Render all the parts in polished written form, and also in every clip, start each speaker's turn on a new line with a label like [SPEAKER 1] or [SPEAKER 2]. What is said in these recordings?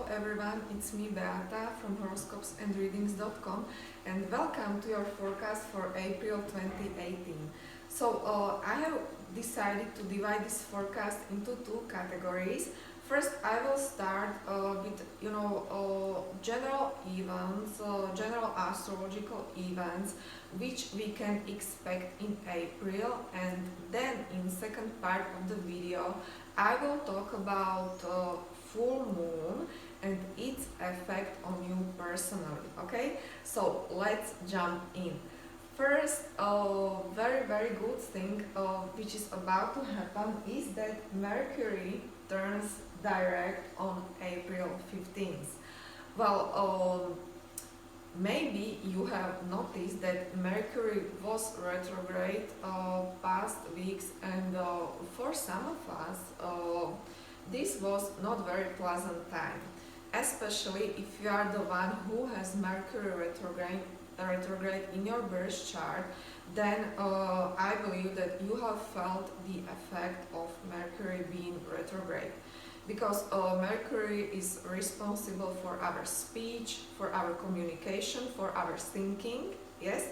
[SPEAKER 1] everyone, it's me Beata from horoscopesandreadings.com and welcome to your forecast for April 2018. I have decided to divide this forecast into two categories. First, I will start with general events, general astrological events which we can expect in April, and then in second part of the video I will talk about full moon and its effect on you personally. Okay, so let's jump in. First, very good thing which is about to happen is that Mercury turns direct on April 15th. Maybe you have noticed that Mercury was retrograde past weeks, and for some of us this was not very pleasant time, especially if you are the one who has Mercury retrograde in your birth chart. Then I believe that you have felt the effect of Mercury being retrograde, because Mercury is responsible for our speech, for our communication, for our thinking. Yes,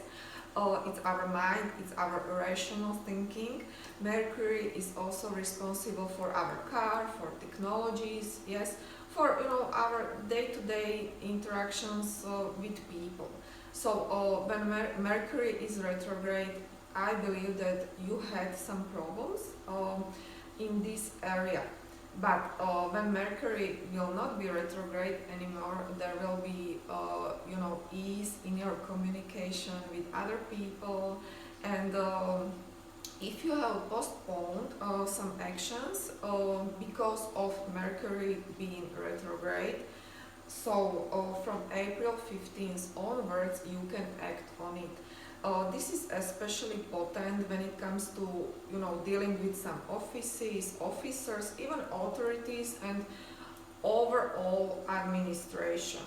[SPEAKER 1] it's our mind, it's our rational thinking. Mercury is also responsible for our car, for technologies, yes, for our day-to-day interactions with people. So when Mercury is retrograde, I believe that you had some problems in this area. But when Mercury will not be retrograde anymore, there will be ease in your communication with other people. And if you have postponed some actions because of Mercury being retrograde, so from April 15th onwards you can act on it. This is especially potent when it comes to dealing with some offices, officers, even authorities, and overall administration.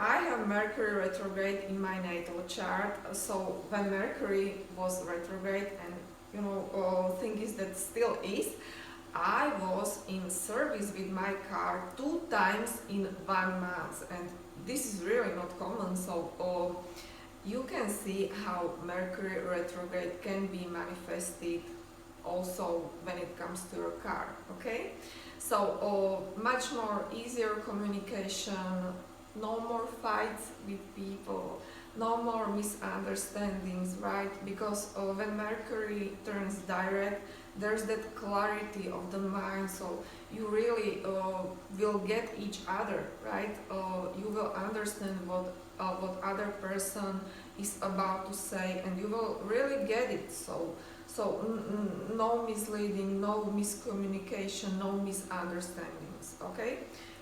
[SPEAKER 1] I have Mercury retrograde in my natal chart, so when Mercury was retrograde, and thing is that still is, I was in service with my car 2 times in 1 month, and this is really not common. So you can see how Mercury retrograde can be manifested also when it comes to your car. Okay, so much more easier communication, no more fights with people, no more misunderstandings, right? Because when Mercury turns direct, there's that clarity of the mind, so you really will get each other, right? You will understand what other person is about to say, and you will really get it. So no misleading, no miscommunication, no misunderstandings. Okay.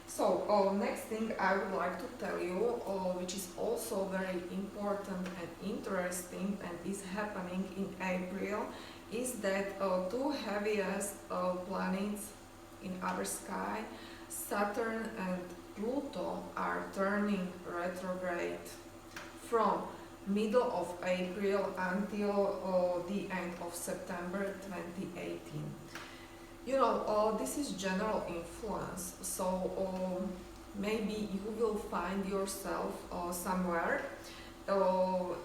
[SPEAKER 1] So next thing I would like to tell you, which is also very important and interesting and is happening in April, is that 2 heaviest planets in our sky, Saturn and Pluto, are turning retrograde from middle of April until the end of September 2018. This is general influence, so maybe you will find yourself somewhere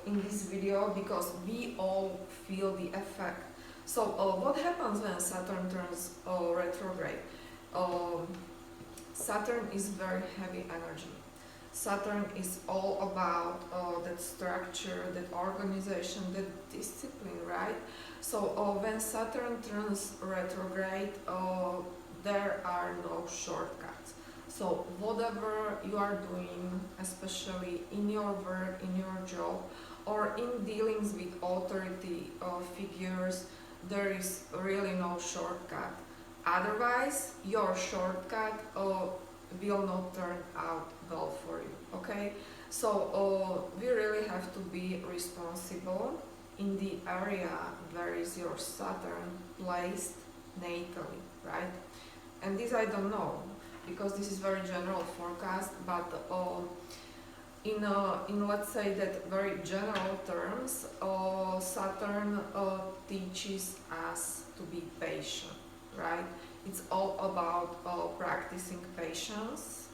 [SPEAKER 1] in this video, because we all feel the effect. So what happens when Saturn turns retrograde? Saturn is very heavy energy. Saturn is all about that structure, that organization, that discipline, right? So when Saturn turns retrograde, there are no shortcuts. So whatever you are doing, especially in your work, in your job, or in dealings with authority figures, there is really no shortcut. Otherwise, your shortcut will not turn out well for you. Okay, so we really have to be responsible in the area where is your Saturn placed natally, right? And this I don't know, because this is very general forecast, but in let's say that very general terms, Saturn teaches us to be patient, right? It's all about practicing patience,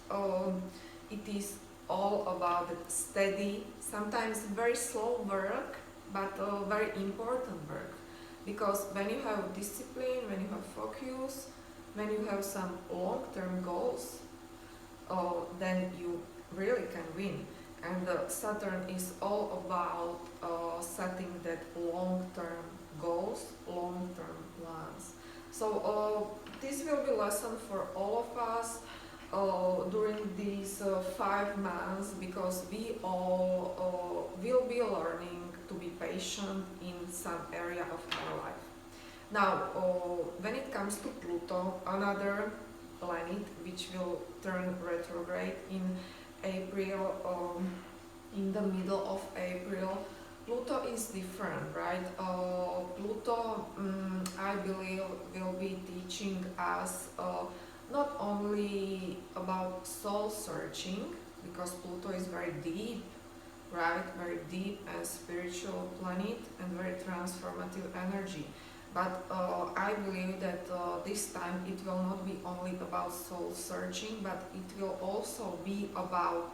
[SPEAKER 1] it is all about steady, sometimes very slow work, but very important work. Because when you have discipline, when you have focus, when you have some long-term goals, then you really can win. And Saturn is all about setting that long-term goals, long-term plans. So this will be lesson for all of us during these 5 months, because we all will be learning to be patient in some area of our life. Now, when it comes to Pluto, another planet which will turn retrograde in April, in the middle of April, Pluto is different, right? Pluto, I believe, will be teaching us not only about soul searching, because Pluto is very deep, right? Very deep and spiritual planet and very transformative energy. But I believe that this time it will not be only about soul searching, but it will also be about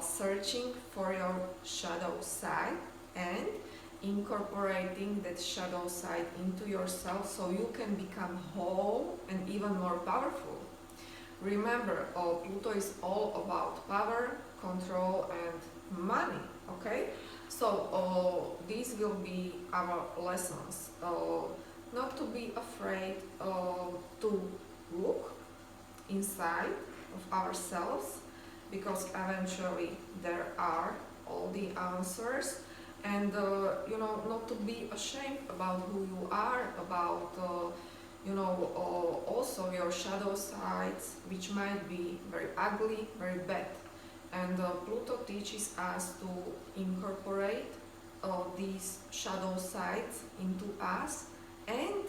[SPEAKER 1] searching for your shadow side and incorporating that shadow side into yourself so you can become whole and even more powerful. Remember, Pluto is all about power, control and money, okay? So these will be our lessons. Not to be afraid to look inside of ourselves, because eventually there are all the answers, and not to be ashamed about who you are, about also your shadow sides, which might be very ugly, very bad. And Pluto teaches us to incorporate these shadow sides into us and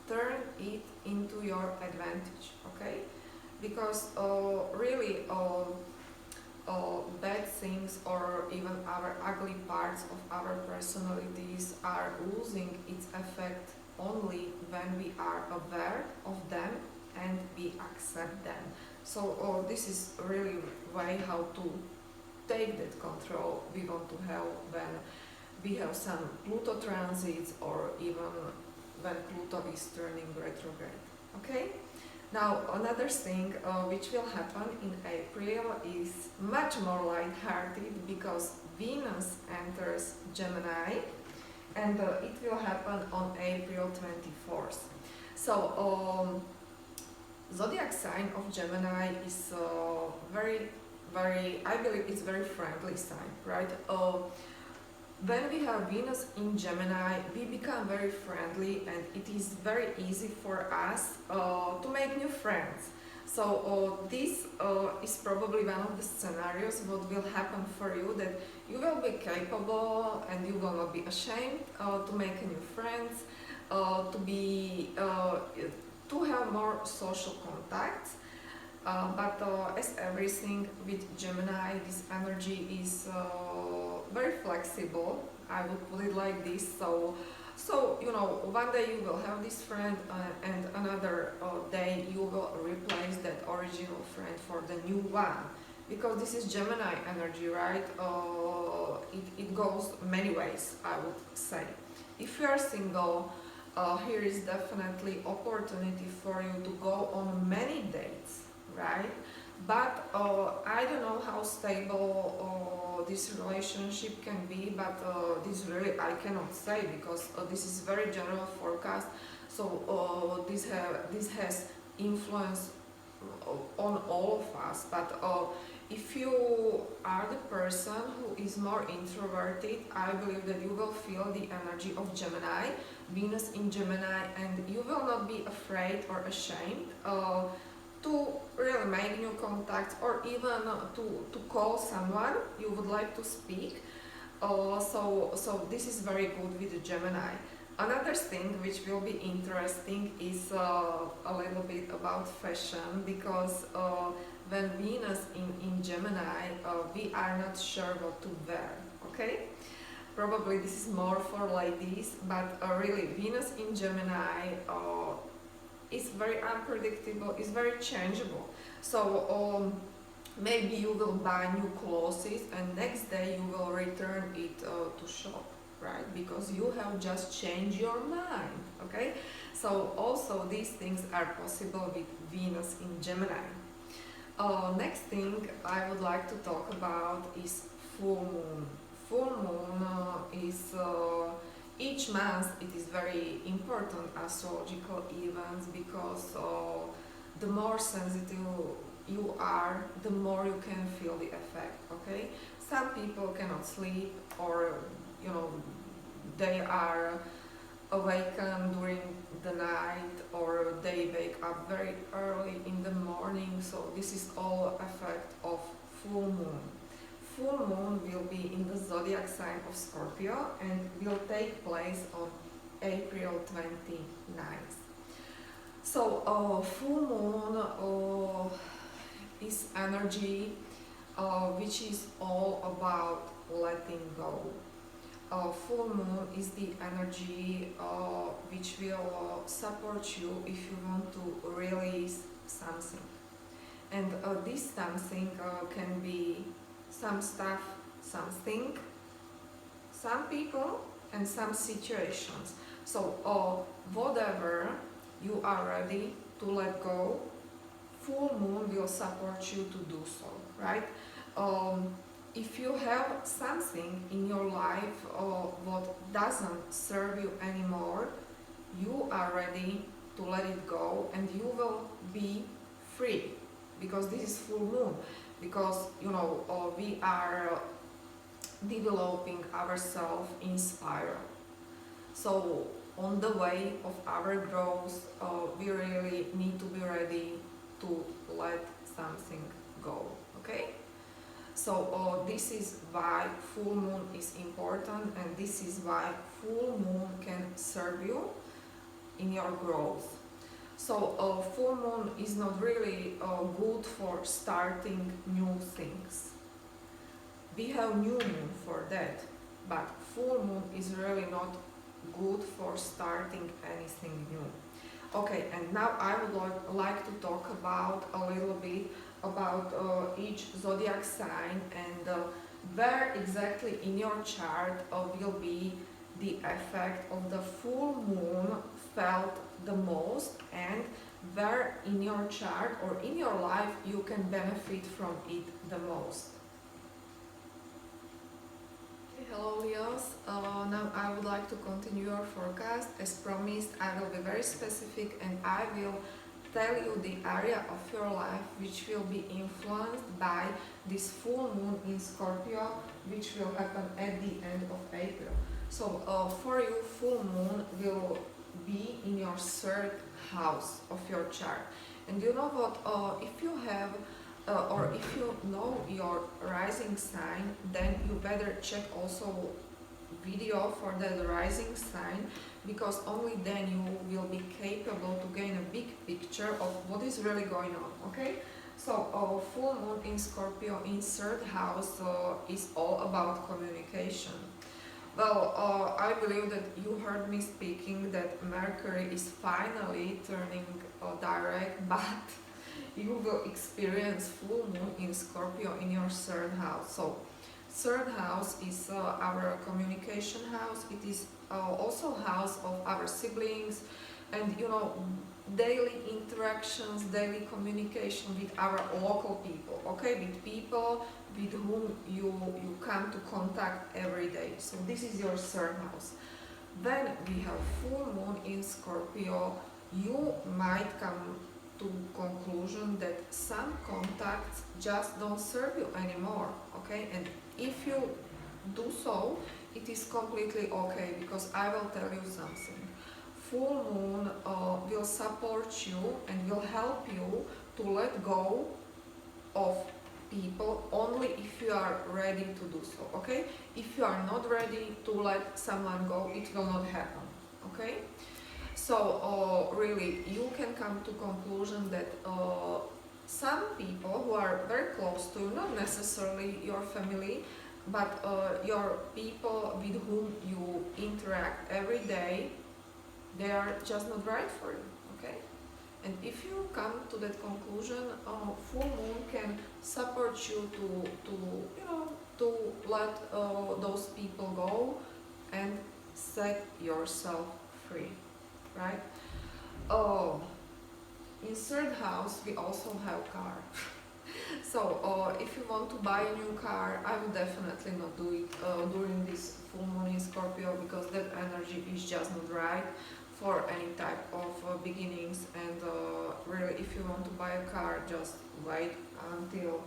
[SPEAKER 1] turn it into your advantage, okay? Because really bad things or even our ugly parts of our personalities are losing its effect only when we are aware of them and we accept them. So this is really way how to take that control we want to have when we have some Pluto transits, or even when Pluto is turning retrograde. Okay? Now another thing which will happen in April is much more light-hearted, because Venus enters Gemini, and it will happen on April 24th. So zodiac sign of Gemini is very, I believe it's very friendly sign, right? When we have Venus in Gemini, we become very friendly, and it is very easy for us to make new friends. So this is probably one of the scenarios what will happen for you, that you will be capable and you will not be ashamed to make new friends, to have more social contacts. But as everything with Gemini, this energy is very flexible, I would put it like this. So one day you will have this friend, and another day you will replace that original friend for the new one, because this is Gemini energy, right? It goes many ways, I would say. If you are single, here is definitely opportunity for you to go on many dates, right? But I don't know how stable this relationship can be, but this really I cannot say, because this is very general forecast. So this has influence on all of us. But if you are the person who is more introverted, I believe that you will feel the energy of Gemini, Venus in Gemini, and you will not be afraid or ashamed to really make new contacts, or even to call someone you would like to speak. So this is very good with the Gemini. Another thing which will be interesting is a little bit about fashion, because when Venus in Gemini, we are not sure what to wear, okay? Probably this is more for ladies, but really Venus in Gemini is very unpredictable, is very changeable. So Maybe you will buy new clothes and next day you will return it to shop, right? Because you have just changed your mind, okay? So also these things are possible with Venus in Gemini. Next thing I would like to talk about is full moon. Full moon is each month it is very important astrological events because the more sensitive you are, the more you can feel the effect, okay? Some people cannot sleep, or you know, they are awakened during the night, or they wake up very early in the morning, so this is all effect of full moon. Full moon will be in the zodiac sign of Scorpio and will take place on April 29th. So full moon is energy which is all about letting go. Full moon is the energy which will support you if you want to release something. And this something can be some stuff, something, some people, and some situations. So whatever you are ready to let go, full moon will support you to do so, right? If you have something in your life what doesn't serve you anymore, you are ready to let it go and you will be free, because this is full moon, because you know we are developing ourselves in spiral. So on the way of our growth, we really need to be ready to let something go, okay? So this is why full moon is important, and this is why full moon can serve you in your growth. So full moon is not really good for starting new things. We have new moon for that, but full moon is really not good for starting anything new. Okay, and now I would like to talk about a little bit about each zodiac sign and where exactly in your chart will be the effect of the full moon felt the most, and where in your chart or in your life you can benefit from it the most. Hello Leos, now I would like to continue your forecast. As promised, I will be very specific and I will tell you the area of your life which will be influenced by this full moon in Scorpio, which will happen at the end of April. So for you, full moon will be in your third house of your chart. And you know what, if you have or if you know your rising sign, then you better check also video for the rising sign, because only then you will be capable to gain a big picture of what is really going on, okay? So full moon in Scorpio in third house is all about communication. Well, I believe that you heard me speaking that Mercury is finally turning direct, but you will experience full moon in Scorpio in your third house. So third house is our communication house. It is also house of our siblings, and you know, daily interactions, daily communication with our local people, okay, with people with whom you come to contact every day. So this is your third house. Then we have full moon in Scorpio. You might come to conclusion that some contacts just don't serve you anymore, okay? And if you do so, it is completely okay, because I will tell you something. Full moon will support you and will help you to let go of people only if you are ready to do so, okay? If you are not ready to let someone go, it will not happen, okay? So really, you can come to conclusion that some people who are very close to you, not necessarily your family, but your people with whom you interact every day, they are just not right for you, okay? And if you come to that conclusion, full moon can support you to you know to let those people go and set yourself free, right? Oh, in third house we also have car. So if you want to buy a new car, I would definitely not do it during this full moon in Scorpio, because that energy is just not right for any type of beginnings. And really, if you want to buy a car, just wait until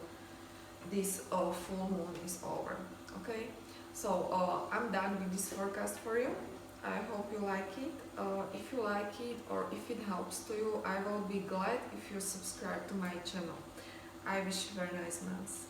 [SPEAKER 1] this full moon is over. Okay, so I'm done with this forecast for you. I hope you like it. If you like it, or if it helps to you, I will be glad if you subscribe to my channel. I wish you very nice months.